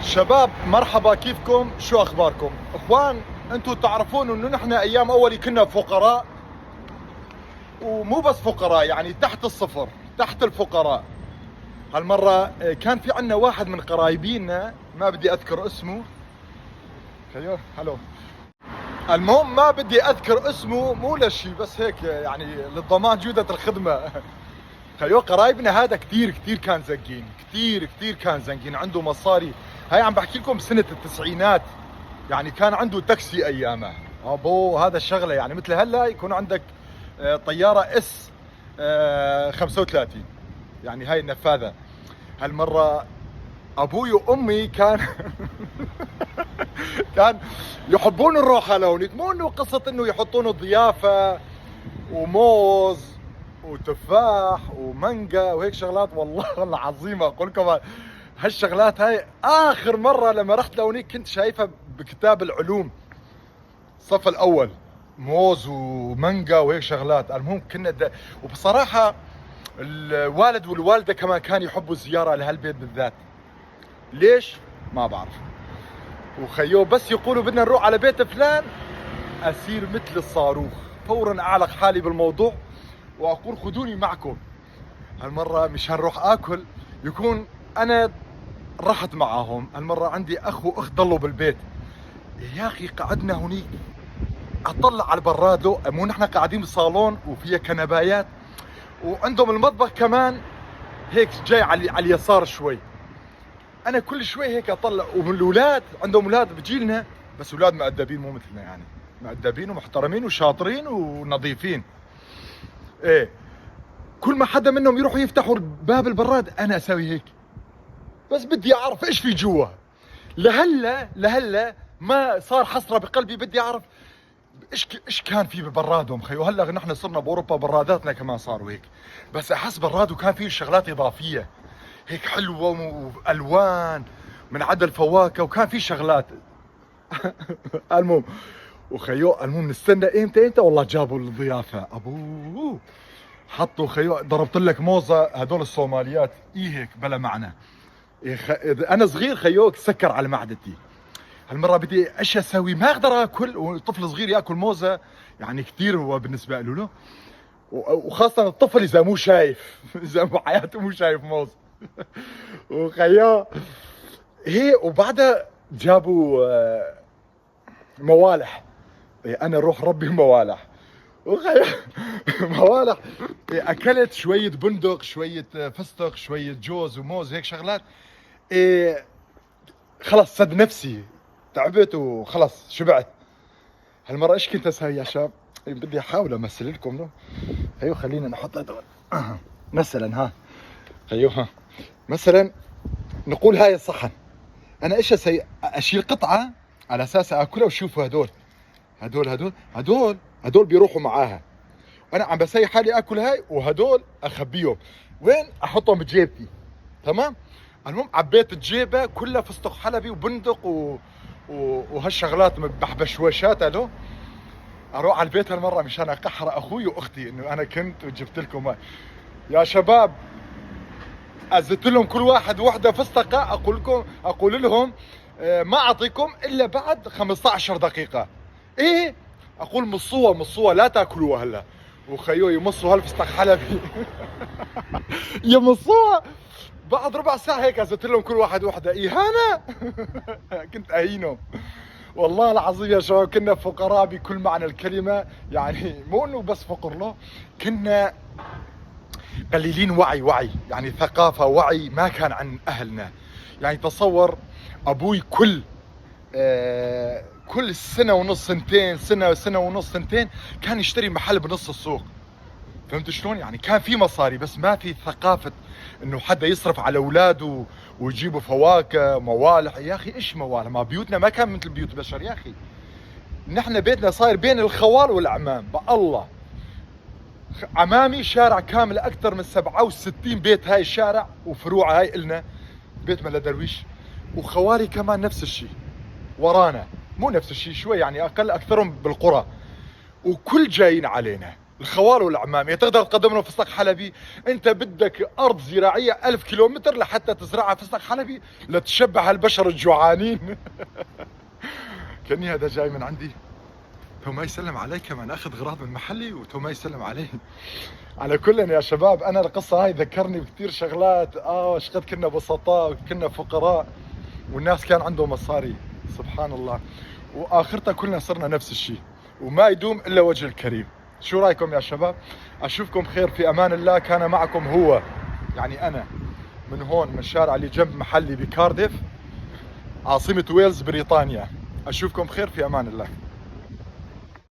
شباب مرحبا، كيفكم؟ شو اخباركم؟ اخوان، انتم تعرفون انه نحن ايام اول كنا فقراء، ومو بس فقراء، يعني تحت الصفر، تحت الفقراء. هالمرة كان في عنا واحد من قرايبينا، ما بدي اذكر اسمه. خيو هلو. المهم ما بدي اذكر اسمه، مو لشي، بس هيك يعني للضمان جودة الخدمة. خيو قرايبنا هذا كثير كثير كان زنقين، كثير كثير كان زنقين، عنده مصاري. هاي عم بحكي لكم سنة التسعينات، يعني كان عنده تاكسي ايامه. ابو هذا الشغله، يعني مثل هلا يكون عندك طياره اس 35، يعني هاي النفاذه. هالمره ابوي وامي كان كان يحبون الروحه لهونيك، مو انه قصه انه يحطون ضيافه وموز وتفاح ومانجا وهيك شغلات. والله العظيم اقول لكم هالشغلات هاي اخر مره لما رحت لهونيك كنت شايفها بكتاب العلوم الصف الاول، موز ومانجا وهيك شغلات. المهم وبصراحه الوالد والوالده كمان كانوا يحبوا الزياره لهالبيت بالذات. ليش؟ ما بعرف. وخيو بس يقولوا بدنا نروح على بيت فلان، اسير مثل الصاروخ، فورا اعلق حالي بالموضوع واقول خذوني معكم. هالمره مشان نروح اكل، يكون انا رحت معاهم. هالمره عندي اخ واخت ضلوا بالبيت. يا اخي قعدنا هنيك، اطلع على البراد، مو نحن قاعدين بالصالون وفيها كنبايات، وعندهم المطبخ كمان هيك جاي على اليسار شوي. انا كل شوي هيك اطلع، ومن الاولاد عندهم اولاد بجيلنا، بس اولاد مؤدبين مو مثلنا، يعني مؤدبين ومحترمين وشاطرين ونظيفين. ايه، كل ما حدا منهم يروحوا يفتحوا باب البراد انا اسوي هيك، بس بدي اعرف ايش في جوا. لهلا ما صار حسرة بقلبي، بدي اعرف ايش كان في ببرادهم. خيو هلا نحن صرنا باوروبا براداتنا كمان صاروا هيك، بس احس براد وكان فيه شغلات اضافيه هيك حلوه والوان من عدا الفواكه، وكان في شغلات. المهم وخيو، المهم نستنى امتى والله جابوا الضيافه. ابوه حطوا خيو، ضربت لك موزه هذول الصوماليات هيك بلا معنى. انا صغير خيو سكر على معدتي. هالمرة بدي ايش اسوي؟ ما اقدر اكل، وطفل صغير ياكل موزة يعني كثير هو بالنسبة له، وخاصة الطفل اذا مو شايف اذا بحياته مو شايف موز. وخيا هي، وبعدها جابوا موالح. انا روح ربي موالح. وخيا موالح. اكلت شوية بندق، شوية فستق، شوية جوز وموز هيك شغلات. خلص سد نفسي، تعبت وخلص شبعت. هالمرة ايش كنت اسوي يا شباب؟ بدي احاول امثل لكم له. ايوه خلينا نحط هذول مثلا. ها ايوه، ها مثلا نقول هاي الصحن، انا ايش اسوي؟ اشيل قطعة على اساس اكلها، وشوفوا هدول بيروحوا معاها، وانا عم بسوي حالي اكل هاي، وهدول اخبيهم وين؟ احطهم بجيبتي. تمام. المهم عبيت الجيبه كلها فستق حلبي وبندق وهالشغلات بحبشوشات له. اروح على البيت هالمره مشان اقحر اخوي واختي انه انا كنت وجبت لكم هاي. يا شباب ازت لهم كل واحد وحده فستقه، اقول لهم ما اعطيكم الا بعد 15 دقيقه. ايه، اقول مصوها لا تاكلوها هلا. وخيو يمصوا هالفستق حلبي يمصوها بعد ربع ساعة هيك. ازت لهم كل واحد وحدة إهانة. كنت أهينهم والله العظيم يا شباب. كنا فقراء بكل معنى الكلمة، يعني مو انه بس فقر له، كنا قليلين وعي، يعني ثقافة وعي ما كان عن أهلنا. يعني تصور أبوي كل سنة ونص سنتين، سنة ونص سنتين كان يشتري محل بنص السوق. فهمت شلون؟ يعني كان في مصاري، بس ما في ثقافة انه حدا يصرف على اولاده ويجيبوا فواكه موالح. يا اخي ايش موالح؟ ما بيوتنا ما كان مثل بيوت بشر يا اخي. نحن بيتنا صاير بين الخوال والاعمام. بالله عمامي شارع كامل اكثر من 67 بيت، هاي الشارع وفروع هاي النا بيت ملا درويش. وخوالي كمان نفس الشيء ورانا، مو نفس الشيء شوي يعني اقل، اكثرهم بالقرى. وكل جايين علينا، الخوال والعمامية تقدر تقدم لهم فستق حلبي. انت بدك ارض زراعية 1000 كيلومتر لحتى تزرعها فستق حلبي لتشبع هالبشر الجوعانين. كأني هذا جاي من عندي تو ما يسلم علي، كمان اخذ اغراض من محلي وتو ما يسلم علي. على كل يا شباب، انا القصة هاي ذكرني بكثير شغلات. شقد كنا بسطاء وكنا فقراء والناس كان عندهم مصاري، سبحان الله، واخرتها كلنا صرنا نفس الشيء، وما يدوم الا وجه الكريم. شو رايكم يا شباب؟ اشوفكم خير، في امان الله. كان معكم هو، يعني انا، من هون من الشارع اللي جنب محلي بكارديف، عاصمة ويلز بريطانيا. اشوفكم خير، في امان الله.